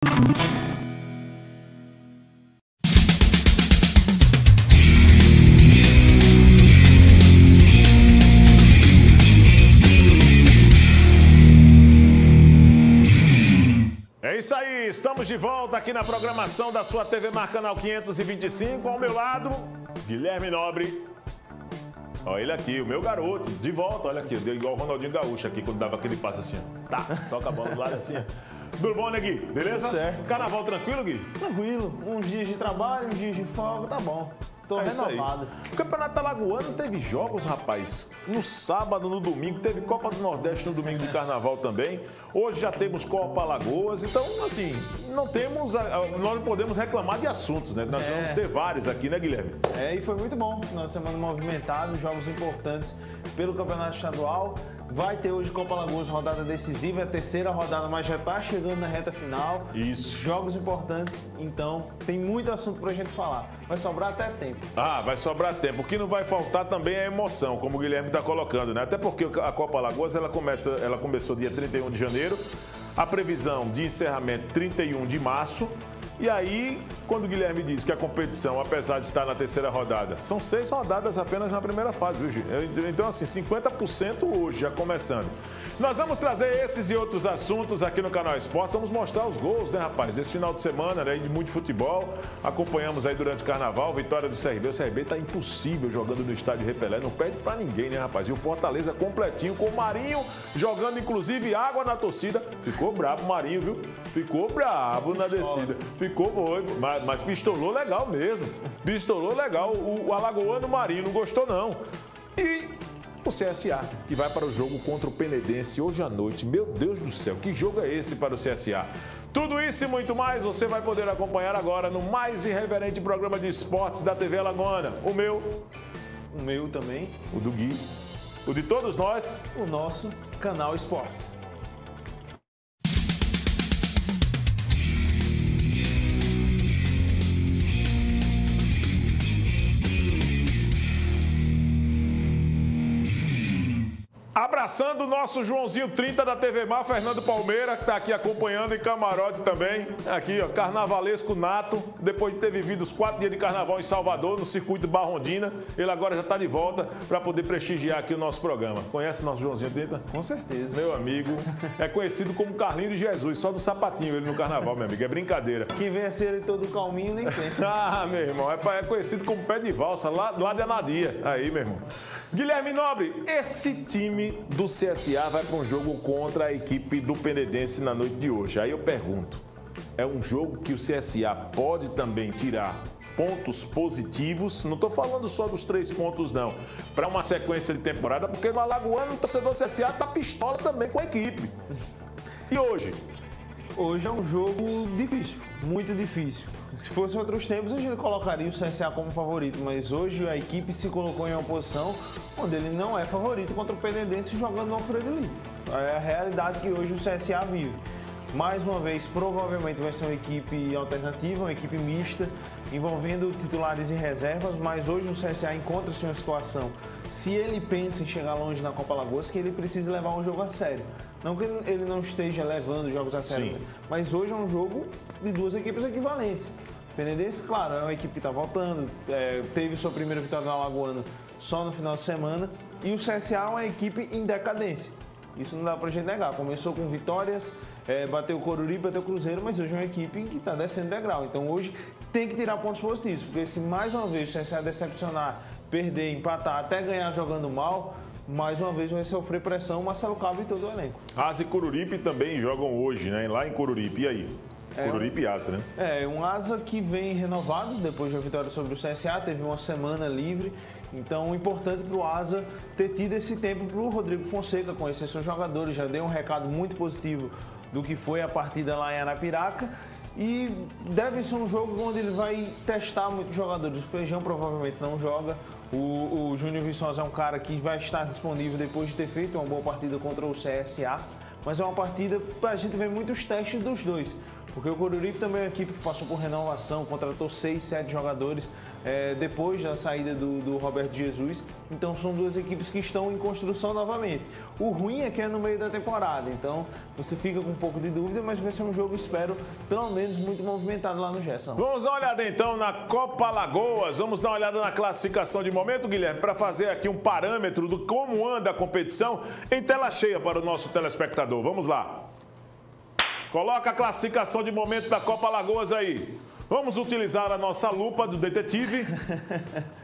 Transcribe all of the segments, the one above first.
É isso aí, estamos de volta aqui na programação da sua TV Mar Canal 525. Ao meu lado, Guilherme Nobre. Olha ele aqui, o meu garoto, de volta, olha aqui, igual o Ronaldinho Gaúcho aqui, quando dava aquele passe assim, ó. Tá, toca a bola do lado assim, ó. Tudo bom, né, Gui? Beleza? Tudo certo. Carnaval tranquilo, Gui? Tranquilo, uns dias de trabalho, uns dias de folga, tá bom. Tô renovado. O Campeonato Alagoano teve jogos, rapaz. No sábado, no domingo, teve Copa do Nordeste no domingo de Carnaval também. Hoje já temos Copa Alagoas. Então, assim, nós não podemos reclamar de assuntos, né? Nós vamos ter vários aqui, né, Guilherme? E foi muito bom. Final de semana movimentado, jogos importantes pelo Campeonato Estadual. Vai ter hoje Copa Alagoas, rodada decisiva, é a terceira rodada, mas já tá chegando na reta final. Isso. Jogos importantes, então tem muito assunto pra gente falar. Vai sobrar até tempo. Ah, vai sobrar tempo. O que não vai faltar também é a emoção, como o Guilherme está colocando, né? Até porque a Copa Alagoas, ela começou dia 31 de janeiro, a previsão de encerramento 31 de março. E aí, quando o Guilherme diz que a competição, apesar de estar na terceira rodada, são 6 rodadas apenas na primeira fase, viu, Gil? Então, assim, 50% hoje, já começando. Nós vamos trazer esses e outros assuntos aqui no Canal Esportes. Vamos mostrar os gols, né, rapaz, desse final de semana, né, de muito futebol. Acompanhamos aí durante o Carnaval, vitória do CRB. O CRB tá impossível jogando no estádio Repelé, não perde pra ninguém, né, rapaz? E o Fortaleza completinho, com o Marinho jogando, inclusive, água na torcida. Ficou bravo o Marinho, viu? Ficou bravo na descida. Ficou doido, mas pistolou legal mesmo. Pistolou legal. O alagoano Marinho não gostou, não. E o CSA, que vai para o jogo contra o Penedense hoje à noite. Meu Deus do céu, que jogo é esse para o CSA? Tudo isso e muito mais você vai poder acompanhar agora no mais irreverente programa de esportes da TV Alagoana. O meu também. O do Gui. O de todos nós. O nosso Canal Esportes. Abraçando o nosso Joãozinho 30 da TV Mar, Fernando Palmeira, que está aqui acompanhando, em camarote também. Aqui, ó, carnavalesco nato. Depois de ter vivido os 4 dias de carnaval em Salvador, no circuito Barrondina, ele agora já está de volta para poder prestigiar aqui o nosso programa. Conhece o nosso Joãozinho 30? Com certeza. Meu amigo, é conhecido como Carlinhos de Jesus, só do sapatinho ele no carnaval, meu amigo, é brincadeira. Quem vê assim ele todo calminho nem pensa. Ah, meu irmão, é conhecido como pé de valsa, lá de Anadia. Aí, meu irmão. Guilherme Nobre, esse time do CSA vai para um jogo contra a equipe do Penedense na noite de hoje. Aí eu pergunto, é um jogo que o CSA pode também tirar pontos positivos? Não estou falando só dos 3 pontos, não. Para uma sequência de temporada, porque no Alagoano o torcedor do CSA está pistola também com a equipe. E hoje? Hoje é um jogo difícil, muito difícil. Se fosse outros tempos, a gente colocaria o CSA como favorito, mas hoje a equipe se colocou em uma posição onde ele não é favorito contra o Penedense jogando no Alfredo Lee. É a realidade que hoje o CSA vive. Mais uma vez, provavelmente vai ser uma equipe alternativa, uma equipe mista, envolvendo titulares e reservas, mas hoje o CSA encontra-se em uma situação, se ele pensa em chegar longe na Copa Alagoas, que ele precisa levar um jogo a sério. Não que ele não esteja levando jogos a sério, mas hoje é um jogo de 2 equipes equivalentes. Penedense, claro, é uma equipe que está voltando, teve sua primeira vitória no Alagoano só no final de semana, e o CSA é uma equipe em decadência. Isso não dá pra gente negar. Começou com vitórias, bateu o Coruripe, bateu o Cruzeiro, mas hoje é uma equipe que está descendo degrau. Então hoje tem que tirar pontos positivos, porque se mais uma vez o CSA decepcionar, perder, empatar, até ganhar jogando mal, mais uma vez vai sofrer pressão Marcelo Cabo e todo o elenco. Asa e Coruripe também jogam hoje, né? Lá em Coruripe. E aí? Coruripe e Asa, né? Um Asa que vem renovado depois da vitória sobre o CSA, teve uma semana livre. Então, importante para o Asa ter tido esse tempo para o Rodrigo Fonseca conhecer seus jogadores. Já deu um recado muito positivo do que foi a partida lá em Arapiraca. E deve ser um jogo onde ele vai testar muitos jogadores. O Feijão provavelmente não joga. O Júnior Viçosa é um cara que vai estar disponível depois de ter feito uma boa partida contra o CSA. Mas é uma partida para a gente ver muitos testes dos dois. Porque o Coruripe também é uma equipe que passou por renovação, contratou 6, 7 jogadores depois da saída do Roberto Jesus. Então são duas equipes que estão em construção novamente. O ruim é que é no meio da temporada, então você fica com um pouco de dúvida, mas vai ser um jogo, espero, pelo menos muito movimentado lá no Gerson. Vamos dar uma olhada então na Copa Alagoas, vamos dar uma olhada na classificação de momento, Guilherme, para fazer aqui um parâmetro do como anda a competição em tela cheia para o nosso telespectador. Vamos lá. Coloca a classificação de momento da Copa Alagoas aí. Vamos utilizar a nossa lupa do detetive.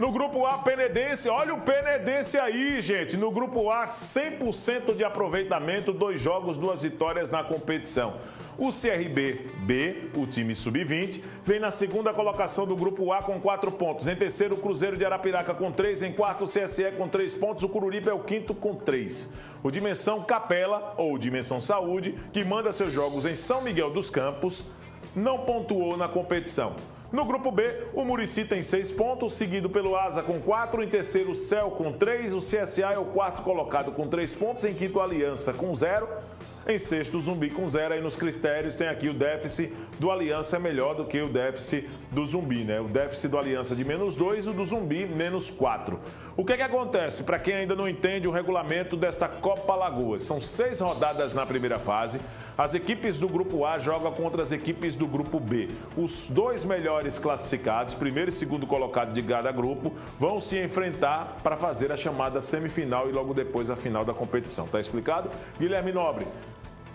No grupo A, Penedense. Olha o Penedense aí, gente. No grupo A, 100% de aproveitamento, 2 jogos, 2 vitórias na competição. O CRB B, o time sub-20, vem na segunda colocação do grupo A com 4 pontos. Em terceiro, o Cruzeiro de Arapiraca com 3. Em quarto, o CSE com 3 pontos. O Coruripe é o quinto com 3. O Dimensão Capela, ou Dimensão Saúde, que manda seus jogos em São Miguel dos Campos, não pontuou na competição. No grupo B, o Murici tem 6 pontos, seguido pelo Asa com 4, em terceiro o Céu com 3, o CSA é o quarto colocado com 3 pontos, em quinto Aliança com 0, em sexto o Zumbi com 0, aí nos critérios tem aqui o déficit do Aliança é melhor do que o déficit do Zumbi, né? O déficit do Aliança de -2 e o do Zumbi -4. O que acontece? Para quem ainda não entende o regulamento desta Copa Alagoas, são 6 rodadas na primeira fase. As equipes do grupo A jogam contra as equipes do grupo B. Os 2 melhores classificados, primeiro e segundo colocado de cada grupo, vão se enfrentar para fazer a chamada semifinal e logo depois a final da competição. Tá explicado? Guilherme Nobre,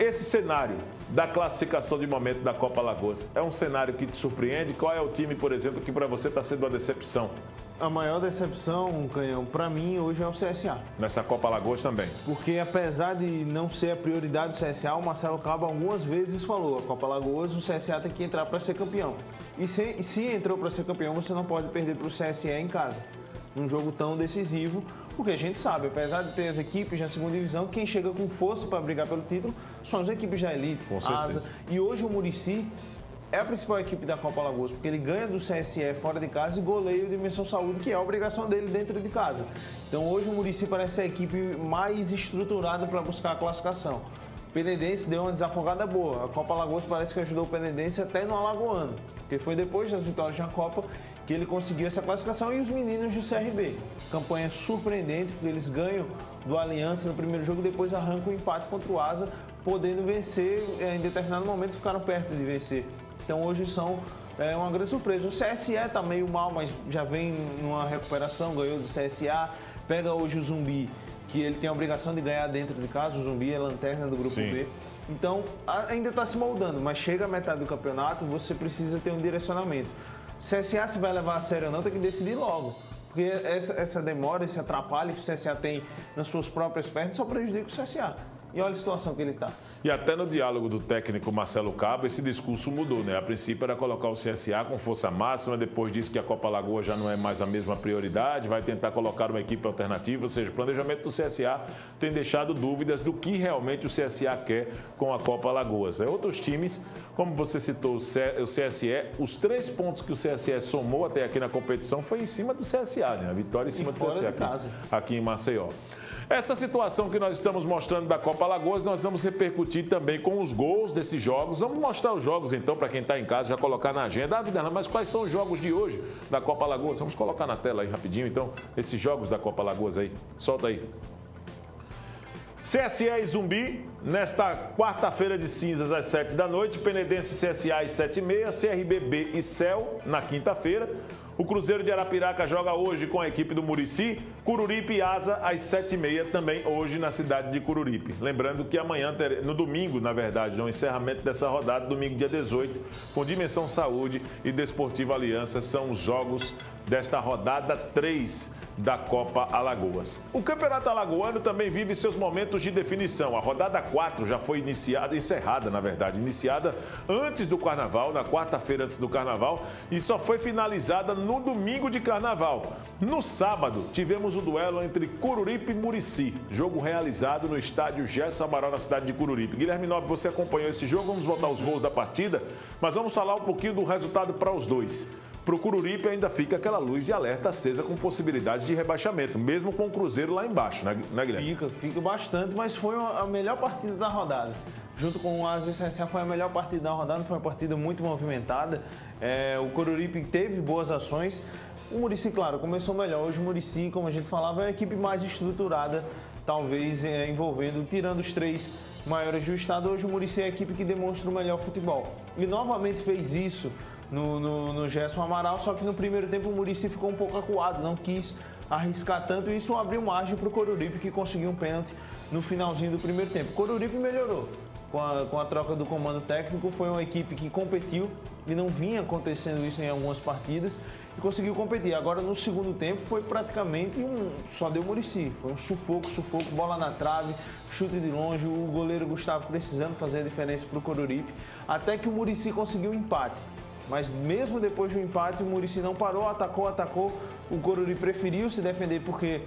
esse cenário da classificação de momento da Copa Alagoas é um cenário que te surpreende? Qual é o time, por exemplo, que para você está sendo uma decepção? A maior decepção, Canhão, para mim hoje é o CSA. Nessa Copa Alagoas também. Porque apesar de não ser a prioridade do CSA, o Marcelo Cabo algumas vezes falou, a Copa Alagoas, o CSA tem que entrar para ser campeão. E se entrou para ser campeão, você não pode perder para o CSE em casa. Num jogo tão decisivo, porque a gente sabe, apesar de ter as equipes na segunda divisão, quem chega com força para brigar pelo título são as equipes da elite, com certeza. Asa. E hoje o Murici é a principal equipe da Copa Alagoas, porque ele ganha do CSE fora de casa e goleia o Dimensão Saúde, que é a obrigação dele dentro de casa. Então hoje o Murici parece ser a equipe mais estruturada para buscar a classificação. O Penedense deu uma desafogada boa. A Copa Alagoas parece que ajudou o Penedense até no Alagoano, porque foi depois das vitórias na Copa que ele conseguiu essa classificação. E os meninos do CRB. Campanha surpreendente, porque eles ganham do Aliança no primeiro jogo, depois arrancam o empate contra o Asa, podendo vencer, em determinado momento ficaram perto de vencer. Então hoje são uma grande surpresa. O CSE está meio mal, mas já vem numa recuperação, ganhou do CSA, pega hoje o Zumbi, que ele tem a obrigação de ganhar dentro de casa, o Zumbi é lanterna do grupo B. Então ainda está se moldando, mas chega a metade do campeonato, você precisa ter um direcionamento. CSA se vai levar a sério ou não, tem que decidir logo. Porque essa demora, esse atrapalho que o CSA tem nas suas próprias pernas só prejudica o CSA. E olha a situação que ele está. E até no diálogo do técnico Marcelo Cabo, esse discurso mudou, né? A princípio era colocar o CSA com força máxima, depois disse que a Copa Alagoas já não é mais a mesma prioridade, vai tentar colocar uma equipe alternativa, ou seja, o planejamento do CSA tem deixado dúvidas do que realmente o CSA quer com a Copa Alagoas. Outros times, como você citou, o CSE, os 3 pontos que o CSE somou até aqui na competição foi em cima do CSA, né? A vitória em cima do CSA aqui em Maceió. Essa situação que nós estamos mostrando da Copa Alagoas, nós vamos repercutir também com os gols desses jogos. Vamos mostrar os jogos, então, para quem está em casa, já colocar na agenda. Ah, Vidal, mas quais são os jogos de hoje da Copa Alagoas? Vamos colocar na tela aí rapidinho, então, esses jogos da Copa Alagoas aí. Solta aí. CSE e Zumbi, nesta quarta-feira de cinzas, às 7 da noite. Penedense e CSA às 7h30. CRBB e Céu, na quinta-feira. O Cruzeiro de Arapiraca joga hoje com a equipe do Murici. Coruripe e Asa às 7h30, também hoje na cidade de Coruripe. Lembrando que amanhã, no domingo, na verdade, no encerramento dessa rodada, domingo dia 18, com Dimensão Saúde e Desportiva Aliança, são os jogos desta rodada 3 da Copa Alagoas. O Campeonato Alagoano também vive seus momentos de definição. A rodada 4 já foi encerrada, iniciada antes do Carnaval, na quarta-feira antes do Carnaval, e só foi finalizada no domingo de Carnaval. No sábado, tivemos o duelo entre Coruripe e Murici, jogo realizado no estádio Gerson Amaral, na cidade de Coruripe. Guilherme Nobre, você acompanhou esse jogo, vamos botar os gols da partida, mas vamos falar um pouquinho do resultado para os dois. Para o Coruripe ainda fica aquela luz de alerta acesa com possibilidade de rebaixamento, mesmo com o Cruzeiro lá embaixo, né Guilherme? Fica bastante, mas foi a melhor partida da rodada. junto com o Asa e o CSA, foi a melhor partida da rodada, foi uma partida muito movimentada. O Coruripe teve boas ações. O Muricy, claro, começou melhor. Hoje o Muricy, como a gente falava, é a equipe mais estruturada, talvez envolvendo, tirando os 3 maiores do estado. Hoje o Muricy é a equipe que demonstra o melhor futebol. E novamente fez isso no Gerson Amaral, só que no primeiro tempo o Muricy ficou um pouco acuado, não quis arriscar tanto, e isso abriu margem para o Coruripe, que conseguiu um pênalti no finalzinho do primeiro tempo. O Coruripe melhorou com a troca do comando técnico, foi uma equipe que competiu e não vinha acontecendo isso em algumas partidas e conseguiu competir. Agora no segundo tempo foi praticamente só deu Muricy, foi um sufoco, bola na trave, chute de longe, o goleiro Gustavo precisando fazer a diferença para o Coruripe, até que o Muricy conseguiu um empate. Mas mesmo depois do empate, o Muricy não parou, atacou. O Coruripe preferiu se defender porque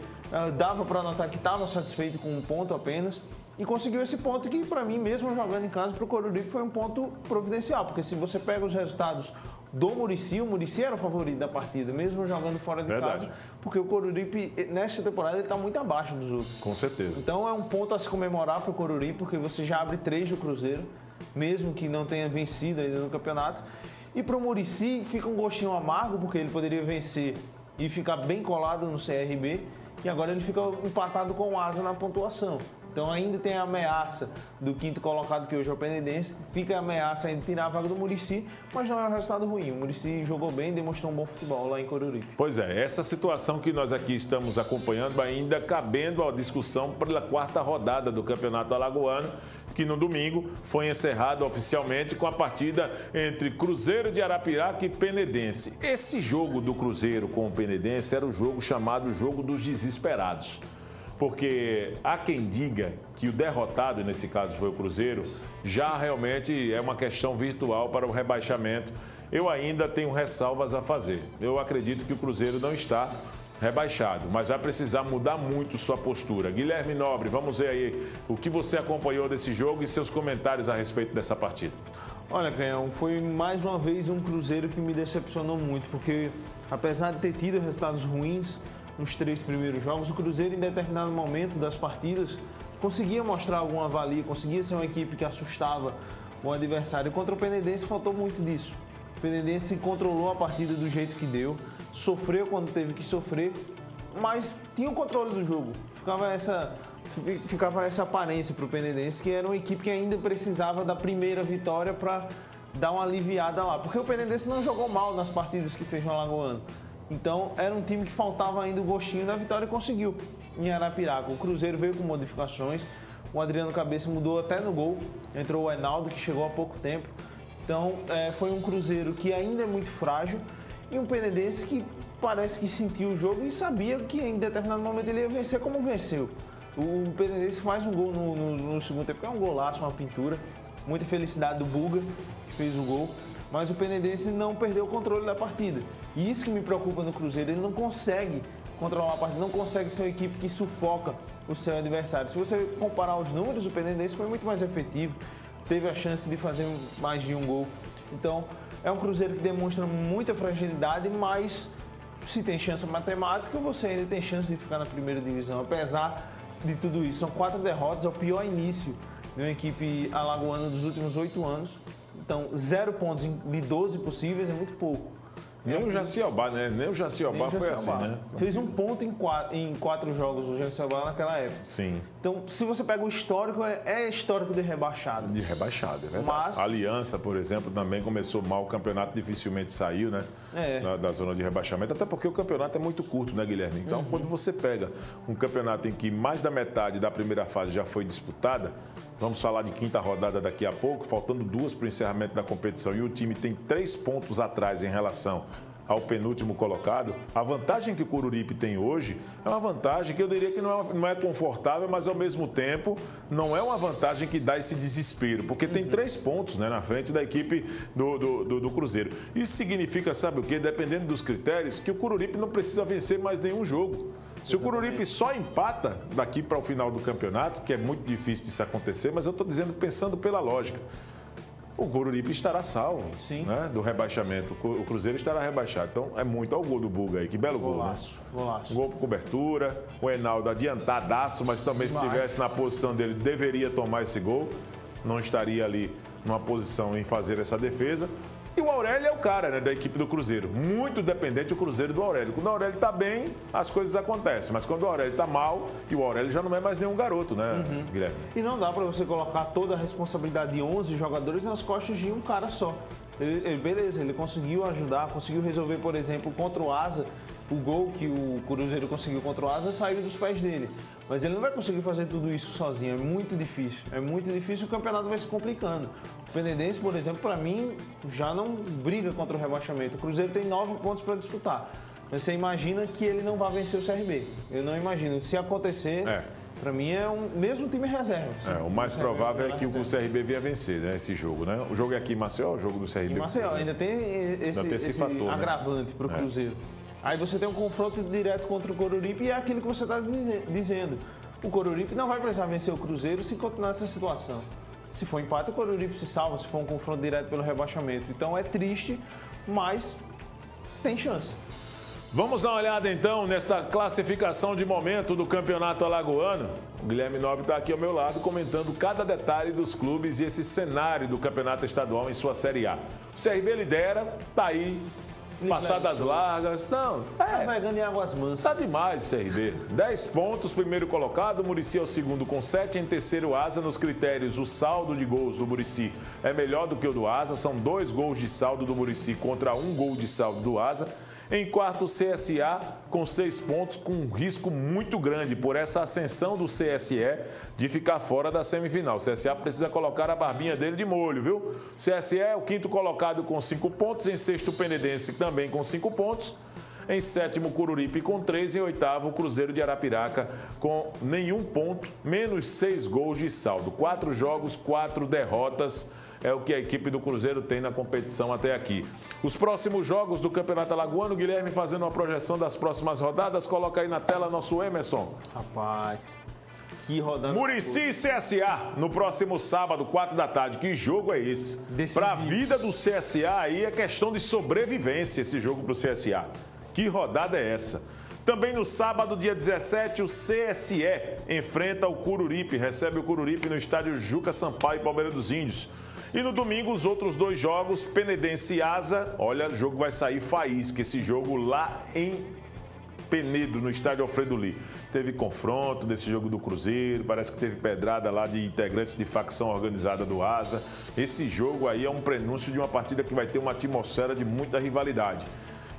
dava para notar que estava satisfeito com um ponto apenas. E conseguiu esse ponto que, para mim, mesmo jogando em casa, para o Coruripe foi um ponto providencial. Porque se você pega os resultados do Muricy, o Muricy era o favorito da partida, mesmo jogando fora de casa. Porque o Coruripe, nesta temporada, ele está muito abaixo dos outros. Com certeza. Então é um ponto a se comemorar para o Coruripe, porque você já abre 3 do Cruzeiro, mesmo que não tenha vencido ainda no campeonato. E para o Muricy fica um gostinho amargo, porque ele poderia vencer e ficar bem colado no CRB. E agora ele fica empatado com o Asa na pontuação. Então ainda tem a ameaça do 5º colocado, que hoje é o Penedense. Fica a ameaça ainda de tirar a vaga do Muricy, mas não é um resultado ruim. O Muricy jogou bem, demonstrou um bom futebol lá em Coruripe. Pois é, essa situação que nós aqui estamos acompanhando, ainda cabendo a discussão pela 4ª rodada do Campeonato Alagoano, que no domingo foi encerrado oficialmente com a partida entre Cruzeiro de Arapiraca e Penedense. Esse jogo do Cruzeiro com o Penedense era o jogo chamado Jogo dos Desesperados. Porque há quem diga que o derrotado, nesse caso foi o Cruzeiro, já realmente é uma questão virtual para o rebaixamento. Eu ainda tenho ressalvas a fazer. Eu acredito que o Cruzeiro não está rebaixado, mas vai precisar mudar muito sua postura. Guilherme Nobre, vamos ver aí o que você acompanhou desse jogo e seus comentários a respeito dessa partida. Olha, Canhão, foi mais uma vez um Cruzeiro que me decepcionou muito, porque apesar de ter tido resultados ruins nos 3 primeiros jogos, o Cruzeiro em determinado momento das partidas conseguia mostrar alguma valia, conseguia ser uma equipe que assustava o adversário. Contra o Penedense faltou muito disso. O Penedense controlou a partida do jeito que deu, sofreu quando teve que sofrer, mas tinha o controle do jogo. Ficava essa aparência para o Penedense, que era uma equipe que ainda precisava da primeira vitória para dar uma aliviada lá. Porque o Penedense não jogou mal nas partidas que fez no Alagoano. Então, era um time que faltava ainda o gostinho da vitória e conseguiu em Arapiraca. O Cruzeiro veio com modificações, o Adriano Cabeça mudou até no gol, entrou o Enaldo, que chegou há pouco tempo. Então, foi um Cruzeiro que ainda é muito frágil e um Penedense que parece que sentiu o jogo e sabia que em determinado momento ele ia vencer como venceu. O Penedense faz um gol no segundo tempo, que é um golaço, uma pintura. Muita felicidade do Buga, que fez o gol. Mas o Penedense não perdeu o controle da partida. E isso que me preocupa no Cruzeiro, ele não consegue controlar a partida, não consegue ser uma equipe que sufoca o seu adversário. Se você comparar os números, o Penedense foi muito mais efetivo, teve a chance de fazer mais de um gol. Então, é um Cruzeiro que demonstra muita fragilidade, mas se tem chance matemática, você ainda tem chance de ficar na primeira divisão. Apesar de tudo isso, são 4 derrotas, é o pior início de uma equipe alagoana dos últimos 8 anos. Então, 0 pontos de 12 possíveis é muito pouco. Nem o Jaciobá, né? Nem o Jaciobá foi assim, né? Fez um ponto em 4 jogos o Jaciobá naquela época. Sim. Então, se você pega o histórico, é histórico de rebaixado. De rebaixado, é verdade. Mas... A Aliança, por exemplo, também começou mal. O campeonato dificilmente saiu, né? Da zona de rebaixamento. Até porque o campeonato é muito curto, né, Guilherme? Então, quando você pega um campeonato em que mais da metade da primeira fase já foi disputada, vamos falar de 5ª rodada daqui a pouco, faltando 2 para o encerramento da competição, e o time tem 3 pontos atrás em relação ao penúltimo colocado, a vantagem que o Coruripe tem hoje é uma vantagem que eu diria que não é confortável, mas ao mesmo tempo não é uma vantagem que dá esse desespero, porque tem 3 pontos, né, na frente da equipe do Cruzeiro. Isso significa, sabe o quê? Dependendo dos critérios, que o Coruripe não precisa vencer mais nenhum jogo. Se o Coruripe só empata daqui para o final do campeonato, que é muito difícil disso acontecer, mas eu estou dizendo pensando pela lógica, o Coruripe estará salvo, né, do rebaixamento. O Cruzeiro estará rebaixado. Então, é muito ao gol do Buga aí. Que belo golaço, gol, né? Golaço. Gol por cobertura. O Enaldo adiantadaço, mas também se estivesse na posição dele, deveria tomar esse gol. não estaria ali numa posição em fazer essa defesa. E o Aurélio é o cara, né, da equipe do Cruzeiro. Muito dependente o Cruzeiro do Aurélio. Quando o Aurélio está bem, as coisas acontecem. Mas quando o Aurélio está mal, e o Aurélio já não é mais nenhum garoto, né, Guilherme? E não dá para você colocar toda a responsabilidade de 11 jogadores nas costas de um cara só. Beleza, ele conseguiu ajudar, conseguiu resolver, por exemplo, contra o Asa. O gol que o Cruzeiro conseguiu contra o Asa saiu dos pés dele. Mas ele não vai conseguir fazer tudo isso sozinho, é muito difícil. É muito difícil, o campeonato vai se complicando. O Penedense, por exemplo, para mim, já não briga contra o rebaixamento. O Cruzeiro tem 9 pontos para disputar. Mas você imagina que ele não vai vencer o CRB. Eu não imagino. Se acontecer, para mim é mesmo time reserva. O mais provável é que o CRB venha vencer, né, esse jogo, né? O jogo é aqui em Maceió, o jogo do CRB. Em Maceió, ainda tem esse fator, agravante, né, para o Cruzeiro. Aí você tem um confronto direto contra o Coruripe e é aquilo que você está dizendo. O Coruripe não vai precisar vencer o Cruzeiro se continuar essa situação. Se for empate, o Coruripe se salva, se for um confronto direto pelo rebaixamento. Então é triste, mas tem chance. Vamos dar uma olhada então nesta classificação de momento do Campeonato Alagoano. O Guilherme Nobre está aqui ao meu lado comentando cada detalhe dos clubes e esse cenário do Campeonato Estadual em sua Série A. O CRB lidera, está aí. Passadas largas, não, vai ganhar em águas mansas. Tá demais o CRB. 10 pontos, primeiro colocado, o Muricy é o segundo com 7, em terceiro o Asa. Nos critérios, o saldo de gols do Muricy é melhor do que o do Asa, são 2 gols de saldo do Muricy contra 1 gol de saldo do Asa. Em quarto, o CSA com 6 pontos, com um risco muito grande por essa ascensão do CSE de ficar fora da semifinal. O CSA precisa colocar a barbinha dele de molho, viu? O CSE é o quinto colocado com 5 pontos, em sexto, o Penedense também com 5 pontos. Em sétimo, Coruripe com 3. Em oitavo, o Cruzeiro de Arapiraca com nenhum ponto, menos 6 gols de saldo. 4 jogos, 4 derrotas. É o que a equipe do Cruzeiro tem na competição até aqui. Os próximos jogos do Campeonato Alagoano, Guilherme fazendo uma projeção das próximas rodadas. Coloca aí na tela nosso Emerson. Rapaz, que rodada. Muricy e CSA no próximo sábado, 4 da tarde. Que jogo é esse? Para a vida do CSA aí é questão de sobrevivência esse jogo para o CSA. Que rodada é essa? Também no sábado, dia 17, o CSE enfrenta o Coruripe. Recebe o Coruripe no estádio Juca Sampaio, Palmeiras dos Índios. E no domingo, os outros 2 jogos, Penedense e Asa. Olha, o jogo vai sair faísca, esse jogo lá em Penedo, no estádio Alfredo Lee. Teve confronto desse jogo do Cruzeiro, parece que teve pedrada lá de integrantes de facção organizada do Asa. Esse jogo aí é um prenúncio de uma partida que vai ter uma atmosfera de muita rivalidade.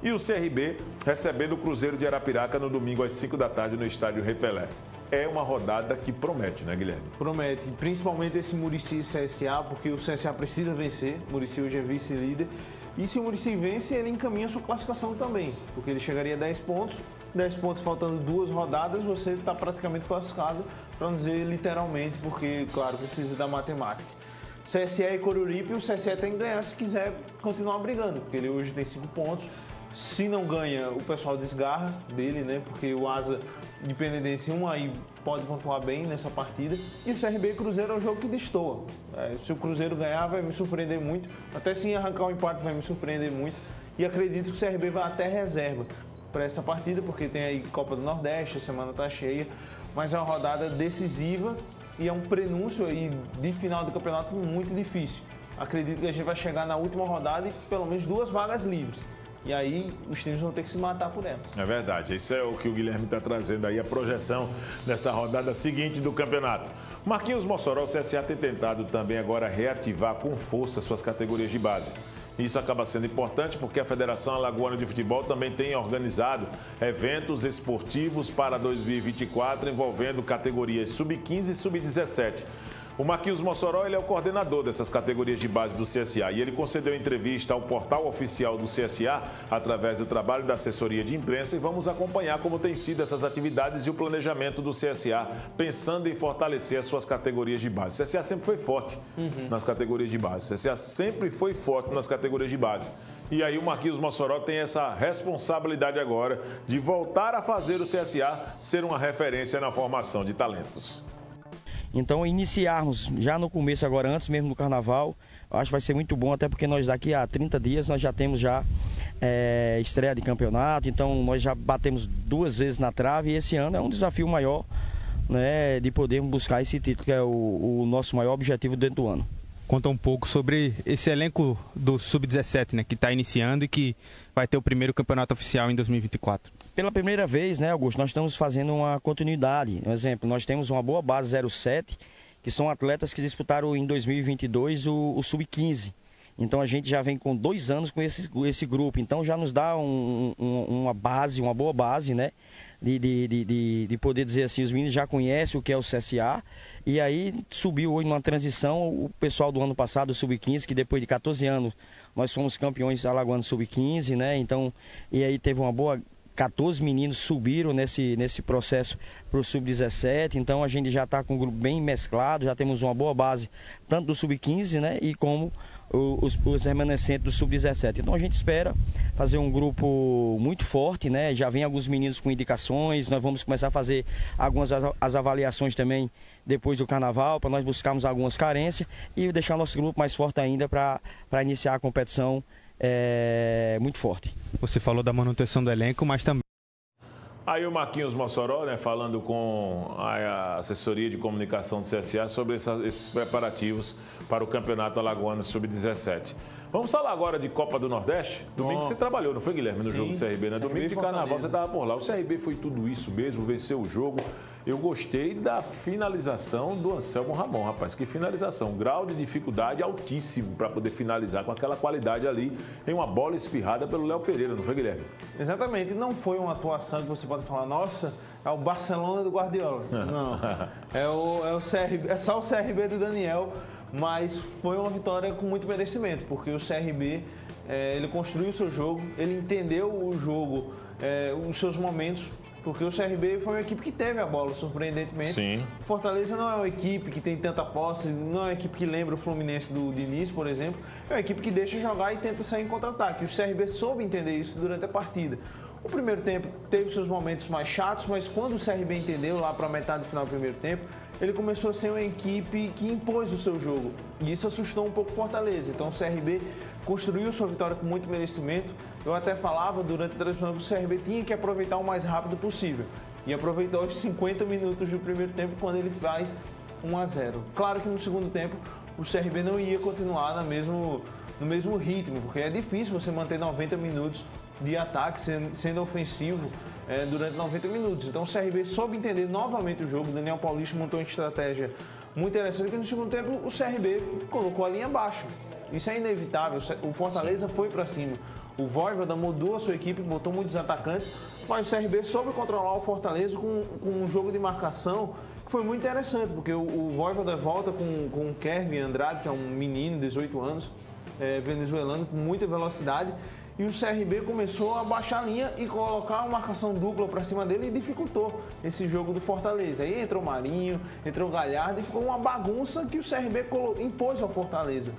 E o CRB recebendo o Cruzeiro de Arapiraca no domingo às 5 da tarde no estádio Rei Pelé. É uma rodada que promete, né, Guilherme? Promete, principalmente esse Muricy e CSA, porque o CSA precisa vencer. O Muricy hoje é vice-líder. E se o Muricy vence, ele encaminha a sua classificação também, porque ele chegaria a 10 pontos. 10 pontos faltando 2 rodadas, você está praticamente classificado, para não dizer literalmente, porque, claro, precisa da matemática. CSE e Coruripe, o CSE tem que ganhar se quiser continuar brigando, porque ele hoje tem 5 pontos. Se não ganha, o pessoal desgarra dele, né? Porque o Asa de Penedense 1 aí pode pontuar bem nessa partida. E o CRB e Cruzeiro é um jogo que destoa. Se o Cruzeiro ganhar, vai me surpreender muito. Até se arrancar um empate, vai me surpreender muito. E acredito que o CRB vai até reserva para essa partida, porque tem aí Copa do Nordeste, a semana tá cheia. Mas é uma rodada decisiva e é um prenúncio aí de final do campeonato muito difícil. Acredito que a gente vai chegar na última rodada e pelo menos 2 vagas livres. E aí os times vão ter que se matar por elas. É verdade, isso é o que o Guilherme está trazendo aí, a projeção nesta rodada seguinte do campeonato. Marquinhos Mossoró, o CSA tem tentado também agora reativar com força suas categorias de base. Isso acaba sendo importante porque a Federação Alagoana de Futebol também tem organizado eventos esportivos para 2024 envolvendo categorias sub-15 e sub-17. O Marquinhos Mossoró, ele é o coordenador dessas categorias de base do CSA e ele concedeu entrevista ao portal oficial do CSA através do trabalho da assessoria de imprensa e vamos acompanhar como tem sido essas atividades e o planejamento do CSA pensando em fortalecer as suas categorias de base. O CSA sempre foi forte nas categorias de base. O CSA sempre foi forte nas categorias de base. E aí o Marquinhos Mossoró tem essa responsabilidade agora de voltar a fazer o CSA ser uma referência na formação de talentos. Então, iniciarmos já no começo agora, antes mesmo do Carnaval, eu acho que vai ser muito bom, até porque nós daqui a 30 dias nós já temos estreia de campeonato, então nós já batemos 2 vezes na trave e esse ano é um desafio maior né, de podermos buscar esse título, que é o nosso maior objetivo dentro do ano. Conta um pouco sobre esse elenco do Sub-17, né, que está iniciando e que vai ter o primeiro campeonato oficial em 2024. Pela primeira vez, né, Augusto, nós estamos fazendo uma continuidade. Um exemplo, nós temos uma boa base 07, que são atletas que disputaram em 2022 o Sub-15. Então a gente já vem com 2 anos com esse grupo. Então já nos dá uma base, uma boa base, né? De poder dizer assim, os meninos já conhecem o que é o CSA. E aí subiu hoje numa transição o pessoal do ano passado, o Sub-15, que depois de 14 anos nós fomos campeões alagoanos Sub-15, né? Então, e aí teve uma boa... 14 meninos subiram nesse processo para o Sub-17, então a gente já está com um grupo bem mesclado, já temos uma boa base, tanto do Sub-15, né, e como os remanescentes do Sub-17. Então a gente espera fazer um grupo muito forte, né, já vem alguns meninos com indicações, nós vamos começar a fazer algumas as avaliações também depois do Carnaval, para nós buscarmos algumas carências e deixar nosso grupo mais forte ainda para iniciar a competição muito forte. Você falou da manutenção do elenco, mas também... Aí o Marquinhos Mossoró, né, falando com a assessoria de comunicação do CSA sobre esses preparativos para o Campeonato Alagoano Sub-17. Vamos falar agora de Copa do Nordeste? Domingo você trabalhou, não foi, Guilherme, no jogo do CRB, né? Domingo de Carnaval você estava por lá. O CRB foi tudo isso mesmo, venceu o jogo. Eu gostei da finalização do Anselmo Ramon, rapaz. Que finalização, grau de dificuldade altíssimo para poder finalizar com aquela qualidade ali em uma bola espirrada pelo Léo Pereira, não foi, Guilherme? Exatamente, não foi uma atuação que você pode falar, nossa, é o Barcelona do Guardiola. Não, é só o CRB do Daniel, mas foi uma vitória com muito merecimento, porque o CRB, ele construiu o seu jogo, ele entendeu o jogo, os seus momentos, porque o CRB foi uma equipe que teve a bola, surpreendentemente. Sim. Fortaleza não é uma equipe que tem tanta posse, não é uma equipe que lembra o Fluminense do Diniz, por exemplo. É uma equipe que deixa jogar e tenta sair em contra-ataque. O CRB soube entender isso durante a partida. O primeiro tempo teve seus momentos mais chatos, mas quando o CRB entendeu, lá para a metade do final do primeiro tempo, ele começou a ser uma equipe que impôs o seu jogo. E isso assustou um pouco o Fortaleza. Então o CRB construiu sua vitória com muito merecimento. Eu até falava durante a transmissão que o CRB tinha que aproveitar o mais rápido possível. E aproveitou os 50 minutos do primeiro tempo quando ele faz 1-0. Claro que no segundo tempo o CRB não ia continuar no mesmo ritmo, porque é difícil você manter 90 minutos de ataque sendo ofensivo durante 90 minutos. Então o CRB soube entender novamente o jogo. O Daniel Paulista montou uma estratégia muito interessante, porque no segundo tempo o CRB colocou a linha baixa. Isso é inevitável, o Fortaleza foi para cima. O Voivoda mudou a sua equipe, botou muitos atacantes, mas o CRB soube controlar o Fortaleza com um jogo de marcação que foi muito interessante, porque o Voivoda volta com o Kevin Andrade, que é um menino de 18 anos, venezuelano, com muita velocidade, e o CRB começou a baixar a linha e colocar uma marcação dupla para cima dele e dificultou esse jogo do Fortaleza. Aí entrou Marinho, entrou Galhardo e ficou uma bagunça que o CRB impôs ao Fortaleza.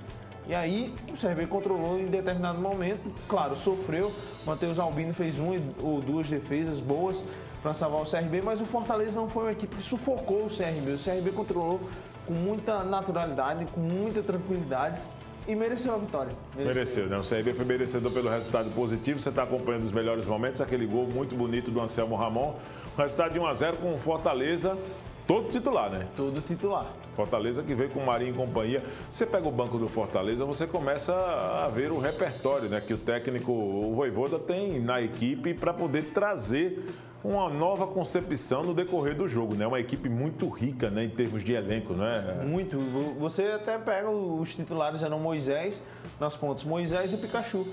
E aí o CRB controlou em determinado momento, claro, sofreu. Matheus Albino fez 1 ou 2 defesas boas para salvar o CRB, mas o Fortaleza não foi uma equipe que sufocou o CRB. O CRB controlou com muita naturalidade, com muita tranquilidade e mereceu a vitória. Mereceu, né? O CRB foi merecedor pelo resultado positivo. Você está acompanhando os melhores momentos, aquele gol muito bonito do Anselmo Ramon. O resultado de 1-0 com o Fortaleza. Todo titular, né? Todo titular. Fortaleza que veio com o Marinho e companhia. Você pega o banco do Fortaleza, você começa a ver o repertório, né? Que o técnico, o Voivoda, tem na equipe para poder trazer uma nova concepção no decorrer do jogo, né? Uma equipe muito rica, né? Em termos de elenco, né? Muito. Você até pega os titulares, eram Moisés nas pontas, Moisés e Pikachu.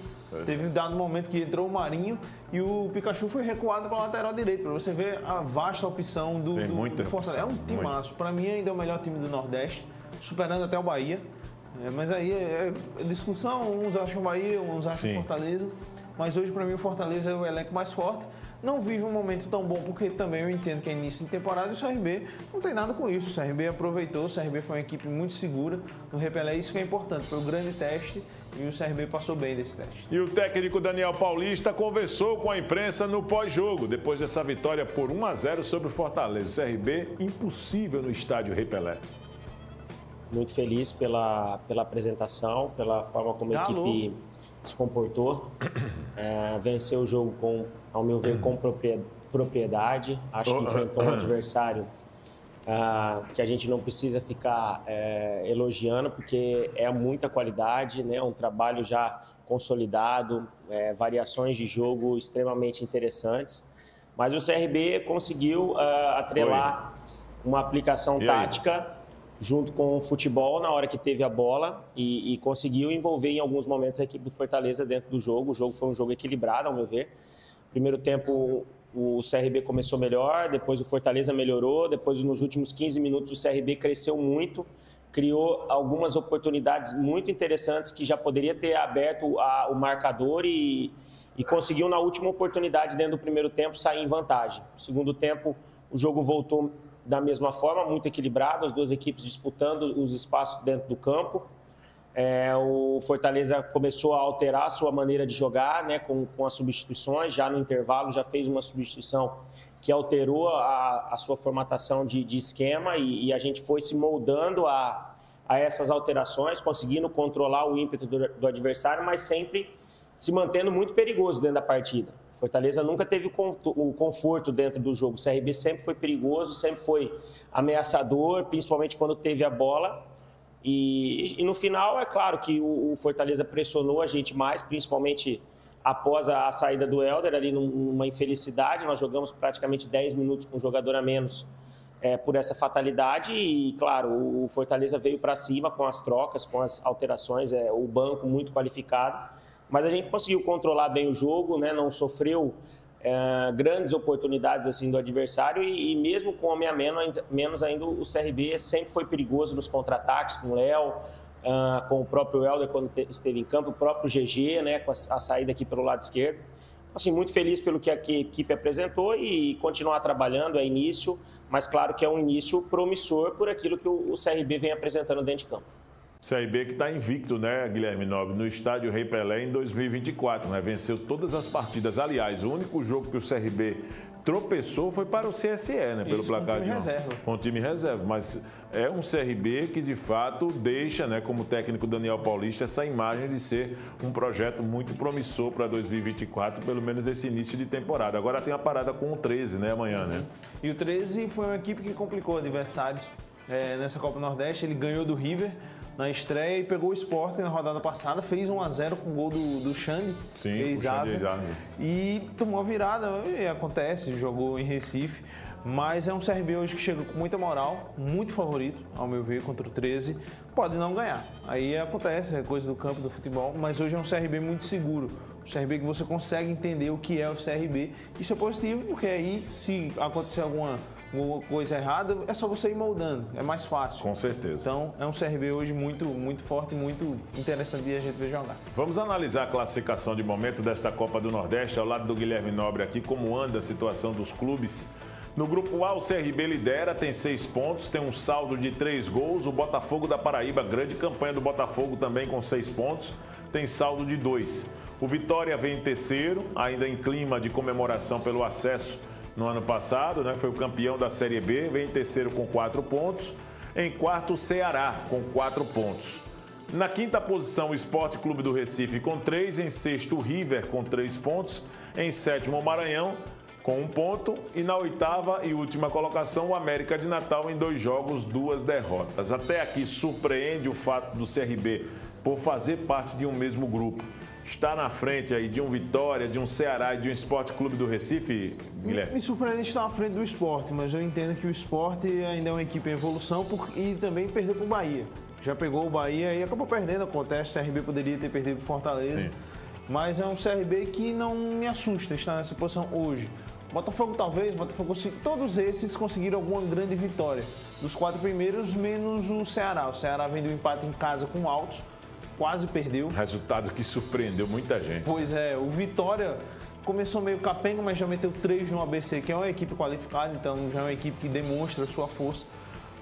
Teve um dado momento que entrou o Marinho e o Pikachu foi recuado para a lateral direita. Para você ver a vasta opção do Fortaleza. É um timaço. Para mim ainda é o melhor time do Nordeste, superando até o Bahia. Mas aí é discussão, uns acham Bahia, uns acham Fortaleza. Mas hoje para mim o Fortaleza é o elenco mais forte. Não vive um momento tão bom, porque também eu entendo que é início de temporada e o CRB não tem nada com isso. O CRB aproveitou, o CRB foi uma equipe muito segura no Repelé, isso que é importante. Foi um grande teste e o CRB passou bem desse teste. E o técnico Daniel Paulista conversou com a imprensa no pós-jogo, depois dessa vitória por 1-0 sobre o Fortaleza. O CRB impossível no estádio Repelé. Muito feliz pela apresentação, pela forma como a equipe se comportou. Venceu o jogo ao meu ver, com propriedade. Acho que enfrentou um adversário que a gente não precisa ficar elogiando, porque é muita qualidade, né? Um trabalho já consolidado, variações de jogo extremamente interessantes. Mas o CRB conseguiu atrelar uma aplicação tática junto com o futebol na hora que teve a bola e conseguiu envolver em alguns momentos a equipe do Fortaleza dentro do jogo. O jogo foi um jogo equilibrado, ao meu ver. Primeiro tempo o CRB começou melhor, depois o Fortaleza melhorou, depois nos últimos 15 minutos o CRB cresceu muito, criou algumas oportunidades muito interessantes que já poderia ter aberto o marcador e conseguiu na última oportunidade dentro do primeiro tempo sair em vantagem. No segundo tempo o jogo voltou da mesma forma, muito equilibrado, as duas equipes disputando os espaços dentro do campo. O Fortaleza começou a alterar a sua maneira de jogar, né, com as substituições, já no intervalo já fez uma substituição que alterou a sua formatação de esquema e a gente foi se moldando a essas alterações, conseguindo controlar o ímpeto do adversário, mas sempre se mantendo muito perigoso dentro da partida. Fortaleza nunca teve o conforto dentro do jogo. O CRB sempre foi perigoso, sempre foi ameaçador, principalmente quando teve a bola. E no final, é claro que o Fortaleza pressionou a gente mais, principalmente após a saída do Helder, ali numa infelicidade. Nós jogamos praticamente 10 minutos com um jogador a menos por essa fatalidade. E, claro, o Fortaleza veio para cima com as trocas, com as alterações, o banco muito qualificado. Mas a gente conseguiu controlar bem o jogo, né? Não sofreu grandes oportunidades assim do adversário e mesmo com homem a menos ainda o CRB sempre foi perigoso nos contra-ataques com o Léo, com o próprio Helder quando esteve em campo, o próprio GG, né? Com a saída aqui pelo lado esquerdo. Assim, muito feliz pelo que a equipe apresentou e continuar trabalhando, é início, mas claro que é um início promissor por aquilo que o CRB vem apresentando dentro de campo. CRB que está invicto, né, Guilherme Nobre, no estádio Rei Pelé em 2024, né? Venceu todas as partidas. Aliás, o único jogo que o CRB tropeçou foi para o CSE, né? Pelo placar de reserva. Com o time reserva. Mas é um CRB que, de fato, deixa, né, como técnico Daniel Paulista, essa imagem de ser um projeto muito promissor para 2024, pelo menos nesse início de temporada. Agora tem a parada com o 13, né, amanhã, né? E o 13 foi uma equipe que complicou adversários nessa Copa Nordeste. Ele ganhou do River na estreia e pegou o Sport na rodada passada, fez 1-0 com o gol do Xande. Sim, o Xande Ex-Arce. E tomou a virada, acontece, jogou em Recife. Mas é um CRB hoje que chega com muita moral, muito favorito, ao meu ver, contra o 13. Pode não ganhar, aí acontece, é coisa do campo, do futebol, mas hoje é um CRB muito seguro. Um CRB que você consegue entender o que é o CRB. Isso é positivo, porque aí, se acontecer alguma coisa errada, é só você ir moldando, é mais fácil. Com certeza. Então, é um CRB hoje muito, muito forte e muito interessante de a gente ver jogar. Vamos analisar a classificação de momento desta Copa do Nordeste, ao lado do Guilherme Nobre aqui, como anda a situação dos clubes. No grupo A, o CRB lidera, tem 6 pontos, tem um saldo de 3 gols. O Botafogo da Paraíba, grande campanha do Botafogo também com 6 pontos, tem saldo de 2. O Vitória vem em terceiro, ainda em clima de comemoração pelo acesso no ano passado, né? Foi o campeão da Série B, vem em terceiro com 4 pontos. Em quarto, o Ceará com 4 pontos. Na quinta posição, o Sport Clube do Recife com 3. Em sexto, o River com 3 pontos. Em sétimo, o Maranhão com 1 ponto. E na oitava e última colocação, o América de Natal em 2 jogos, 2 derrotas. Até aqui surpreende o fato do CRB por fazer parte de um mesmo grupo. Está na frente aí de um Vitória, de um Ceará e de um Sport Clube do Recife, Guilherme? Me surpreende estar na frente do Sport, mas eu entendo que o Sport ainda é uma equipe em evolução e também perdeu para o Bahia. Já pegou o Bahia e acabou perdendo, acontece, o CRB poderia ter perdido para o Fortaleza. Sim. Mas é um CRB que não me assusta estar nessa posição hoje. Botafogo talvez, todos esses conseguiram alguma grande vitória. Dos 4 primeiros, menos o Ceará. O Ceará vem do empate em casa com o Altos, quase perdeu. Resultado que surpreendeu muita gente. Pois é, o Vitória começou meio capenga, mas já meteu 3 no ABC, que é uma equipe qualificada, então já é uma equipe que demonstra a sua força.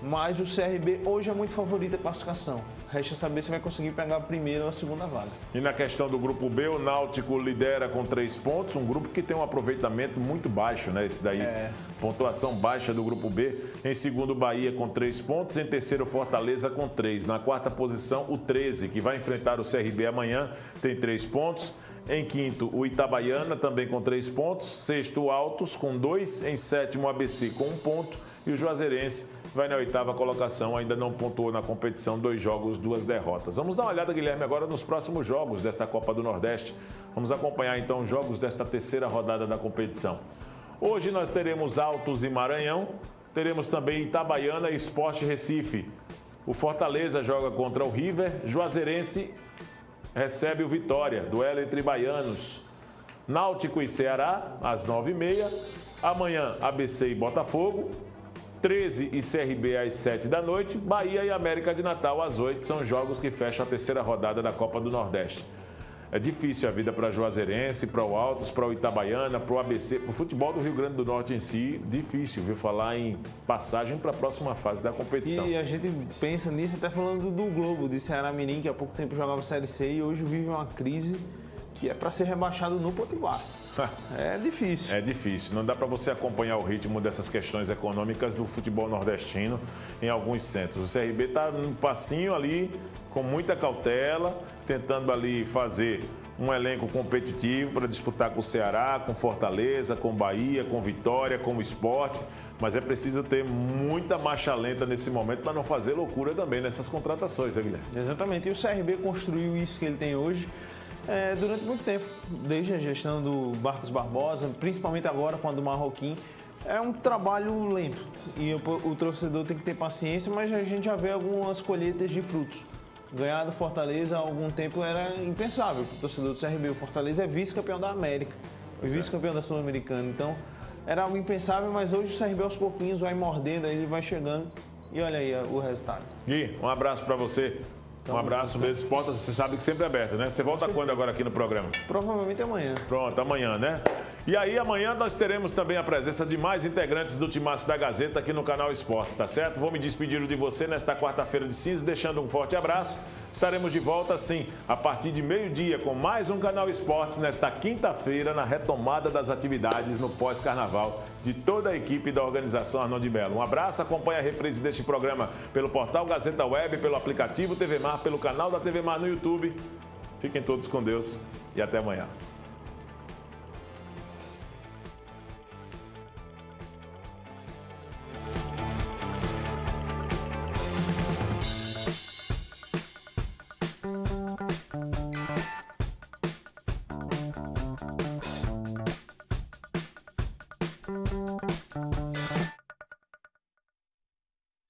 Mas o CRB hoje é muito favorito a classificação. Resta saber se vai conseguir pegar a primeira ou a segunda vaga. E na questão do grupo B, o Náutico lidera com 3 pontos, um grupo que tem um aproveitamento muito baixo, né? Esse daí, pontuação baixa do grupo B. Em segundo, Bahia com 3 pontos. Em terceiro, Fortaleza com 3. Na quarta posição, o 13, que vai enfrentar o CRB amanhã, tem 3 pontos. Em quinto, o Itabaiana, também com 3 pontos. Sexto, o Altos com 2. Em sétimo, o ABC com 1 ponto. E o Juazeirense vai na 8ª colocação, ainda não pontuou na competição, 2 jogos, 2 derrotas. Vamos dar uma olhada, Guilherme, agora nos próximos jogos desta Copa do Nordeste. Vamos acompanhar então os jogos desta 3ª rodada da competição. Hoje nós teremos Altos e Maranhão, teremos também Itabaiana e Sport Recife. O Fortaleza joga contra o River, Juazeirense recebe o Vitória, duelo entre baianos. Náutico e Ceará, às 9h30. Amanhã, ABC e Botafogo. 13 e CRB às 7 da noite. Bahia e América de Natal às 8. São jogos que fecham a 3ª rodada da Copa do Nordeste. É difícil a vida para Juazeirense, para o Altos, para o Itabaiana, para o ABC, para o futebol do Rio Grande do Norte em si. Difícil, viu? Falar em passagem para a próxima fase da competição. E a gente pensa nisso até falando do Globo, de Ceará Mirim, que há pouco tempo jogava Série C e hoje vive uma crise que é para ser rebaixado no Potiguar. É difícil. É difícil. Não dá para você acompanhar o ritmo dessas questões econômicas do futebol nordestino em alguns centros. O CRB está num passinho ali, com muita cautela, tentando ali fazer um elenco competitivo para disputar com o Ceará, com Fortaleza, com Bahia, com Vitória, com o Sport. Mas é preciso ter muita marcha lenta nesse momento para não fazer loucura também nessas contratações, né, Guilherme? Exatamente. E o CRB construiu isso que ele tem hoje durante muito tempo, desde a gestão do Marcos Barbosa, principalmente agora com a do Marroquim. É um trabalho lento e o torcedor tem que ter paciência, mas a gente já vê algumas colheitas de frutos. Ganhar do Fortaleza há algum tempo era impensável para o torcedor do CRB. O Fortaleza é vice-campeão da América, vice-campeão da Sul-Americana. Então, era algo impensável, mas hoje o CRB aos pouquinhos vai mordendo, aí ele vai chegando e olha aí o resultado. Gui, um abraço para você. Um abraço mesmo. Portas, você sabe que sempre é aberta, né? Você volta quando agora aqui no programa? Provavelmente amanhã. Pronto, amanhã, né? E aí, amanhã nós teremos também a presença de mais integrantes do Timaço da Gazeta aqui no canal Esportes, tá certo? Vou me despedir de você nesta quarta-feira de cinza, deixando um forte abraço. Estaremos de volta, sim, a partir de meio-dia com mais um canal Esportes nesta quinta-feira, na retomada das atividades no pós-carnaval de toda a equipe da organização Arnon de Mello. Um abraço, acompanhe a reprise deste programa pelo portal Gazeta Web, pelo aplicativo TV Mar, pelo canal da TV Mar no YouTube. Fiquem todos com Deus e até amanhã.